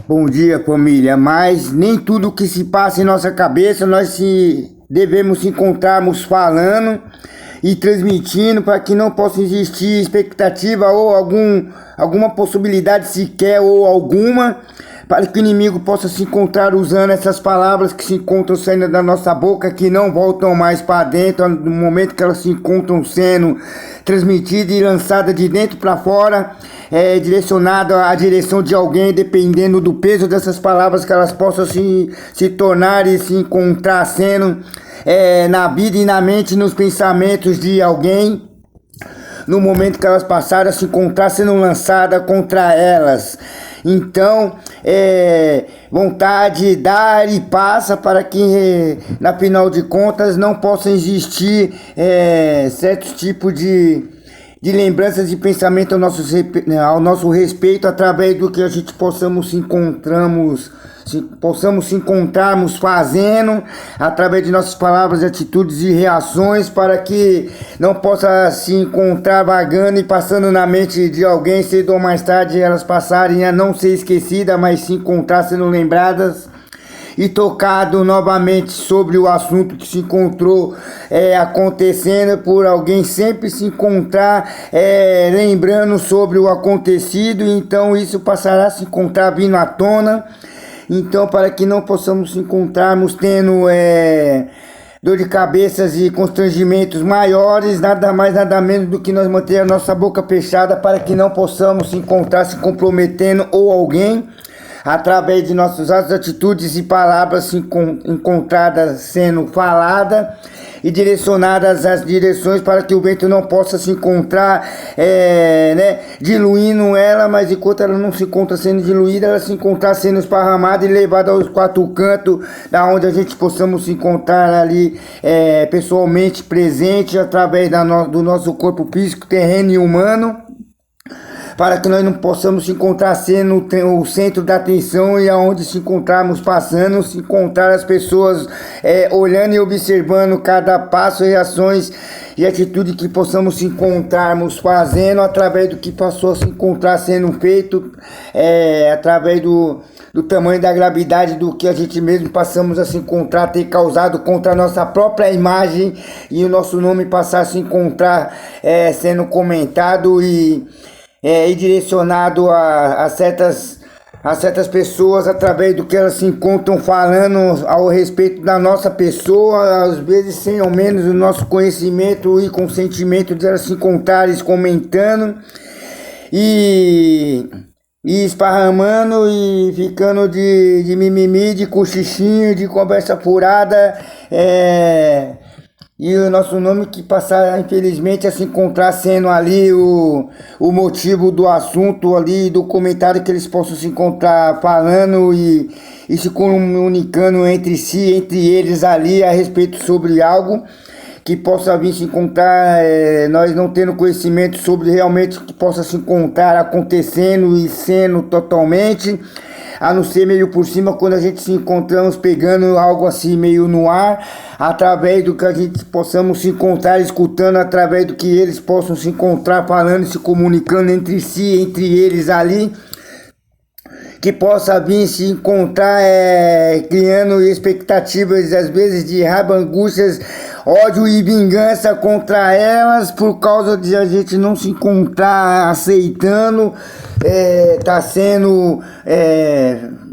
Bom dia, família. Mas nem tudo que se passa em nossa cabeça devemos se encontrarmos falando e transmitindo para que não possa existir expectativa ou alguma possibilidade sequer ou alguma para que o inimigo possa se encontrar usando essas palavras que se encontram saindo da nossa boca, que não voltam mais para dentro no momento que elas se encontram sendo transmitidas e lançadas de dentro para fora, direcionada à direção de alguém, dependendo do peso dessas palavras que elas possam se tornar e se encontrar sendo na vida e na mente, nos pensamentos de alguém, no momento que elas passaram a se encontrar sendo lançada contra elas. Então, vontade dar e passa para que, na final de contas, não possa existir certos tipos de lembranças e pensamento ao nosso respeito, através do que a gente possamos se encontrarmos fazendo, através de nossas palavras, atitudes e reações, para que não possa se encontrar vagando e passando na mente de alguém, cedo ou mais tarde elas passarem a não ser esquecidas, mas se encontrar sendo lembradas e tocado novamente sobre o assunto que se encontrou acontecendo, por alguém sempre se encontrar lembrando sobre o acontecido. Então isso passará a se encontrar vindo à tona. Então, para que não possamos se encontrarmos tendo dor de cabeças e constrangimentos maiores, nada mais, nada menos do que nós manter a nossa boca fechada, para que não possamos se encontrar se comprometendo ou alguém, através de nossos atos, atitudes e palavras encontradas sendo faladas e direcionadas às direções, para que o vento não possa se encontrar diluindo ela, mas enquanto ela não se encontra sendo diluída, ela se encontrar sendo esparramada e levada aos quatro cantos, da onde a gente possamos se encontrar ali pessoalmente presente, através do nosso corpo físico, terreno e humano, para que nós não possamos se encontrar sendo o centro da atenção, e aonde se encontrarmos passando, se encontrar as pessoas olhando e observando cada passo, reações e atitude que possamos se encontrarmos fazendo, através do que passou a se encontrar sendo feito, através do tamanho da gravidade do que a gente mesmo passamos a se encontrar, ter causado contra a nossa própria imagem, e o nosso nome passar a se encontrar sendo comentado e direcionado a certas pessoas, através do que elas se encontram falando ao respeito da nossa pessoa, às vezes sem ao menos o nosso conhecimento e consentimento de elas se encontrarem comentando e esparramando e ficando de mimimi, de cochichinho, de conversa furada, e o nosso nome que passar, infelizmente, a se encontrar sendo ali o motivo do assunto ali, do comentário que eles possam se encontrar falando e se comunicando entre si, entre eles ali, a respeito sobre algo que possa vir se encontrar, nós não tendo conhecimento sobre realmente o que possa se encontrar acontecendo e sendo totalmente, a não ser meio por cima, quando a gente se encontramos pegando algo assim meio no ar, através do que a gente possamos se encontrar escutando, através do que eles possam se encontrar falando, se comunicando entre si, entre eles ali, que possa vir se encontrar criando expectativas, às vezes de raiva, angústias, ódio e vingança contra elas, por causa de a gente não se encontrar aceitando, tá sendo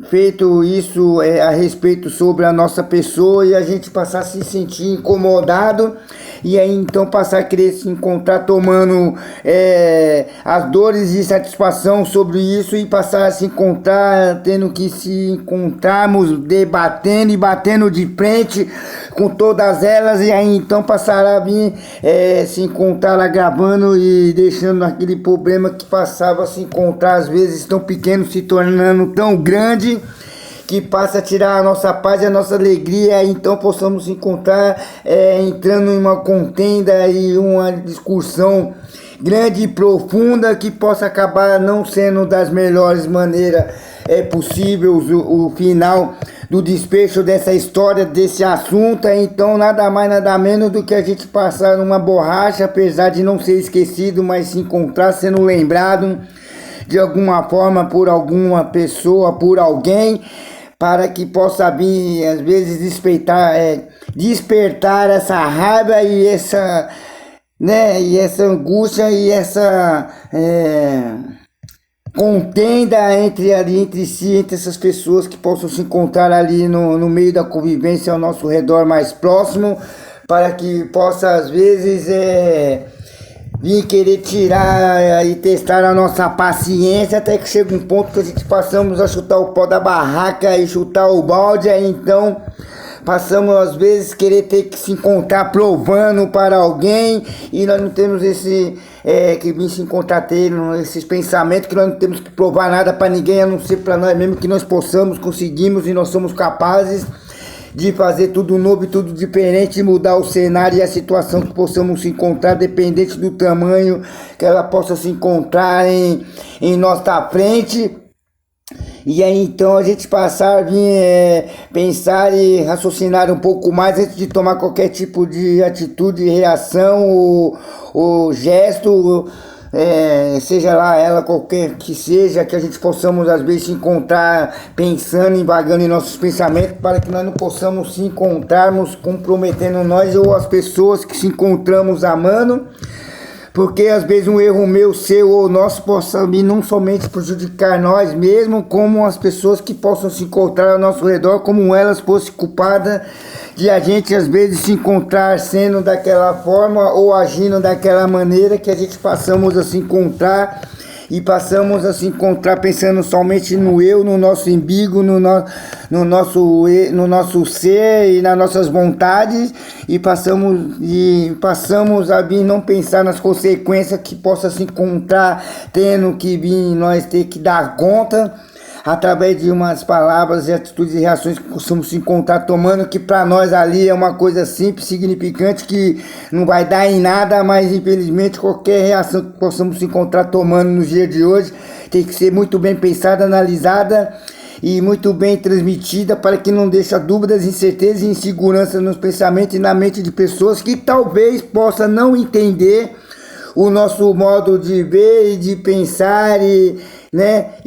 feito isso a respeito sobre a nossa pessoa, e a gente passar a se sentir incomodado, e aí então passar a querer se encontrar tomando as dores e satisfação sobre isso, e passar a se encontrar tendo que se encontrarmos debatendo e batendo de frente com todas elas, e aí então passará a vir se encontrar lá gravando e deixando aquele problema que passava a se encontrar às vezes tão pequeno se tornando tão grande, que passa a tirar a nossa paz e a nossa alegria, então possamos encontrar entrando em uma contenda e uma discussão grande e profunda, que possa acabar não sendo das melhores maneiras possíveis o final do desfecho dessa história, desse assunto. Então nada mais nada menos do que a gente passar uma borracha, apesar de não ser esquecido, mas se encontrar sendo lembrado de alguma forma por alguma pessoa, por alguém, para que possa vir, às vezes, despertar essa raiva e essa, né, e essa angústia e essa contenda entre si, entre essas pessoas que possam se encontrar ali no meio da convivência ao nosso redor mais próximo, para que possa, às vezes, vir querer tirar e testar a nossa paciência, até que chega um ponto que a gente passamos a chutar o pau da barraca e chutar o balde, aí então passamos às vezes querer ter que se encontrar provando para alguém, e nós não temos esse que vir se encontrar tendo esses pensamentos que nós não temos que provar nada para ninguém, a não ser para nós mesmos, que nós possamos, conseguimos e nós somos capazes de fazer tudo novo e tudo diferente, mudar o cenário e a situação que possamos se encontrar, dependente do tamanho que ela possa se encontrar em nossa frente. E aí então a gente passar a vir pensar e raciocinar um pouco mais antes de tomar qualquer tipo de atitude, reação ou gesto, seja lá ela qualquer que seja, que a gente possamos às vezes se encontrar pensando, invagando em nossos pensamentos, para que nós não possamos se encontrarmos comprometendo nós ou as pessoas que se encontramos amando. Porque às vezes um erro meu, seu ou nosso possa vir não somente prejudicar nós mesmos, como as pessoas que possam se encontrar ao nosso redor, como elas fossem culpadas de a gente às vezes se encontrar sendo daquela forma ou agindo daquela maneira, que a gente passamos a se encontrar e passamos a se encontrar pensando somente no eu, no nosso umbigo, no nosso ser e nas nossas vontades, e passamos a vir não pensar nas consequências que possa se encontrar, tendo que vir nós ter que dar conta através de umas palavras e atitudes e reações que possamos se encontrar tomando, que para nós ali é uma coisa simples, significante, que não vai dar em nada, mas infelizmente qualquer reação que possamos se encontrar tomando nos dias de hoje tem que ser muito bem pensada, analisada e muito bem transmitida, para que não deixe dúvidas, incertezas e insegurança nos pensamentos e na mente de pessoas que talvez possa não entender o nosso modo de ver e de pensar e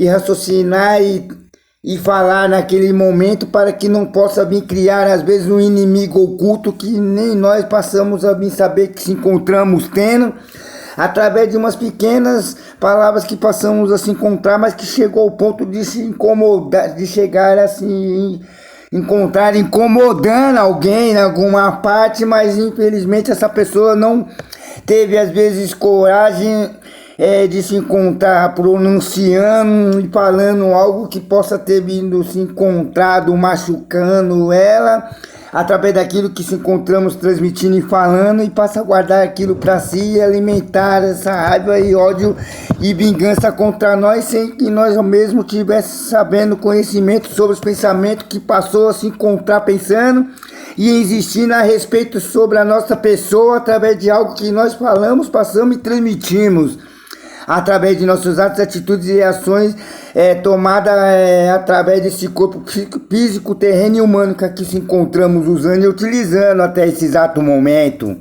raciocinar e falar naquele momento, para que não possa vir criar às vezes um inimigo oculto que nem nós passamos a vir saber que se encontramos tendo, através de umas pequenas palavras que passamos a se encontrar, mas que chegou ao ponto de se incomodar, de chegar assim, encontrar incomodando alguém em alguma parte, mas infelizmente essa pessoa não teve às vezes coragem de se encontrar pronunciando e falando algo que possa ter vindo se encontrado machucando ela, através daquilo que se encontramos transmitindo e falando, e passa a guardar aquilo para si e alimentar essa raiva e ódio e vingança contra nós, sem que nós mesmo tivesse sabendo conhecimento sobre os pensamentos que passou a se encontrar pensando e existindo a respeito sobre a nossa pessoa, através de algo que nós falamos, passamos e transmitimos, através de nossos atos, atitudes e ações tomadas através desse corpo físico, terreno e humano que aqui se encontramos usando e utilizando até esse exato momento.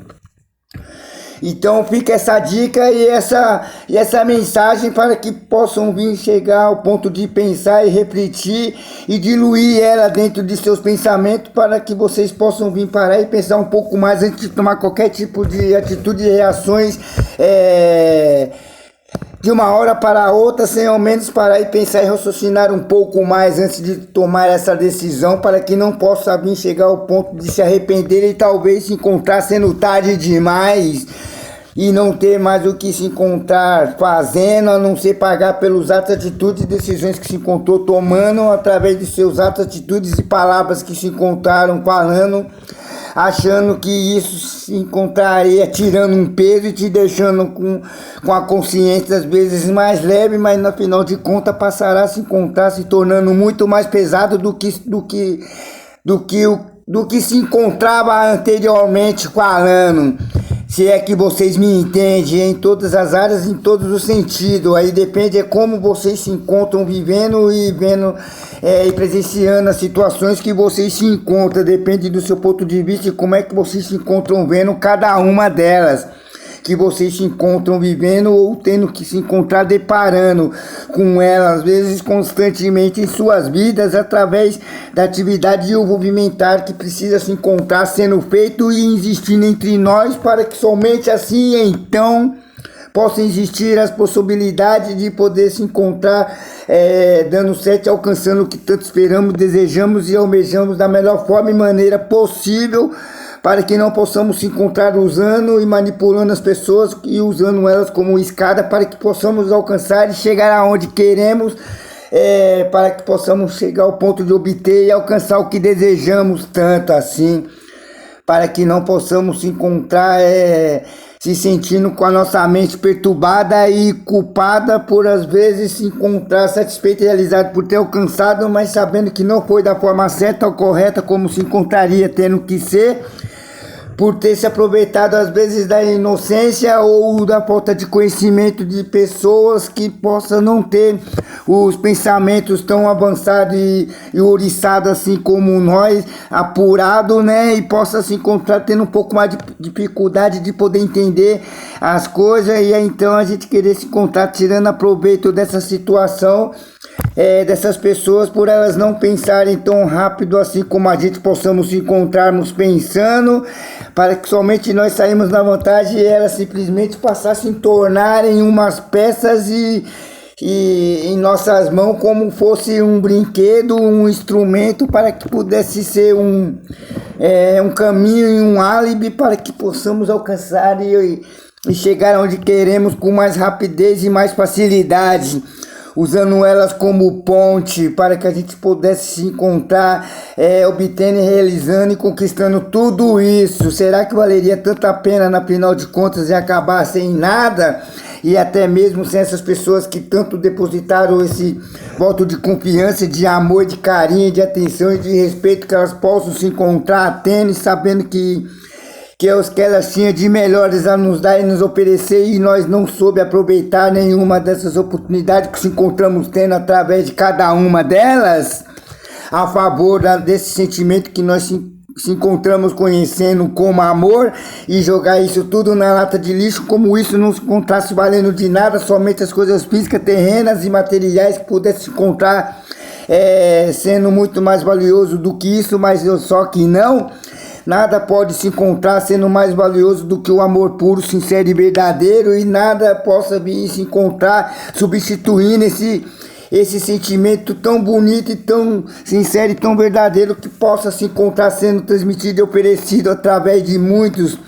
Então fica essa dica e essa mensagem, para que possam vir chegar ao ponto de pensar e refletir e diluir ela dentro de seus pensamentos, para que vocês possam vir parar e pensar um pouco mais antes de tomar qualquer tipo de atitude e reações de uma hora para outra, sem ao menos parar e pensar e raciocinar um pouco mais antes de tomar essa decisão, para que não possa vir chegar ao ponto de se arrepender e talvez se encontrar sendo tarde demais e não ter mais o que se encontrar fazendo, a não ser pagar pelos atos, atitudes e decisões que se encontrou tomando, através de seus atos, atitudes e palavras que se encontraram falando, achando que isso se encontraria tirando um peso e te deixando com a consciência às vezes mais leve, mas no final de contas passará a se encontrar se tornando muito mais pesado do que se encontrava anteriormente falando. Se é que vocês me entendem, em todas as áreas, em todos os sentidos. Aí depende como vocês se encontram vivendo e vendo e presenciando as situações que vocês se encontram. Depende do seu ponto de vista e como é que vocês se encontram vendo cada uma delas. que vocês se encontram vivendo ou tendo que se encontrar deparando com ela, às vezes constantemente em suas vidas, através da atividade movimentar que precisa se encontrar sendo feito e existindo entre nós, para que somente assim então possam existir as possibilidades de poder se encontrar dando certo e alcançando o que tanto esperamos, desejamos e almejamos da melhor forma e maneira possível, para que não possamos se encontrar usando e manipulando as pessoas e usando elas como escada, para que possamos alcançar e chegar aonde queremos, para que possamos chegar ao ponto de obter e alcançar o que desejamos tanto assim, para que não possamos se encontrar se sentindo com a nossa mente perturbada e culpada por às vezes se encontrar satisfeito e realizado por ter alcançado, mas sabendo que não foi da forma certa ou correta como se encontraria tendo que ser, por ter se aproveitado às vezes da inocência ou da falta de conhecimento de pessoas que possam não ter os pensamentos tão avançados e ouriçados assim como nós, apurado, né? E possa se encontrar tendo um pouco mais de dificuldade de poder entender as coisas, e aí então a gente querer se encontrar tirando proveito dessa situação, dessas pessoas, por elas não pensarem tão rápido assim como a gente possamos se encontrarmos pensando, para que somente nós saímos na vantagem e elas simplesmente passassem a tornarem umas peças e em nossas mãos como fosse um brinquedo, um instrumento, para que pudesse ser um caminho e um álibi para que possamos alcançar e chegar onde queremos com mais rapidez e mais facilidade, usando elas como ponte para que a gente pudesse se encontrar, obtendo, realizando e conquistando tudo isso. Será que valeria tanto a pena, na final de contas, e acabar sem nada? E até mesmo sem essas pessoas que tanto depositaram esse voto de confiança, de amor, de carinho, de atenção e de respeito, que elas possam se encontrar tendo, sabendo que é os que elas tinham de melhores a nos dar e nos oferecer, e nós não soube aproveitar nenhuma dessas oportunidades que se encontramos tendo através de cada uma delas, a favor desse sentimento que nós se encontramos conhecendo como amor, e jogar isso tudo na lata de lixo, como isso não se encontrasse valendo de nada, somente as coisas físicas, terrenas e materiais que pudessem se encontrar sendo muito mais valioso do que isso, mas só que não. Nada pode se encontrar sendo mais valioso do que o amor puro, sincero e verdadeiro, e nada possa vir se encontrar substituindo esse sentimento tão bonito e tão sincero e tão verdadeiro, que possa se encontrar sendo transmitido e oferecido através de muitos,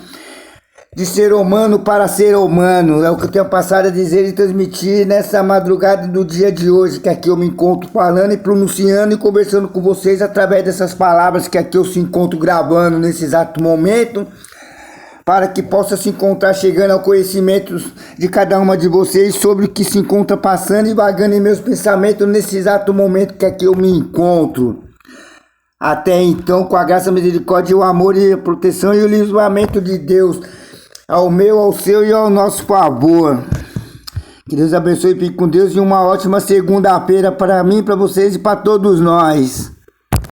de ser humano para ser humano. É o que eu tenho passado a dizer e transmitir nessa madrugada do dia de hoje, que aqui eu me encontro falando e pronunciando e conversando com vocês através dessas palavras que aqui eu se encontro gravando nesse exato momento, para que possa se encontrar chegando ao conhecimento de cada uma de vocês sobre o que se encontra passando e vagando em meus pensamentos nesse exato momento que aqui eu me encontro. Até então, com a graça, a misericórdia, o amor e a proteção e o livramento de Deus ao meu, ao seu e ao nosso favor. Que Deus abençoe e fique com Deus, e uma ótima segunda-feira para mim, para vocês e para todos nós.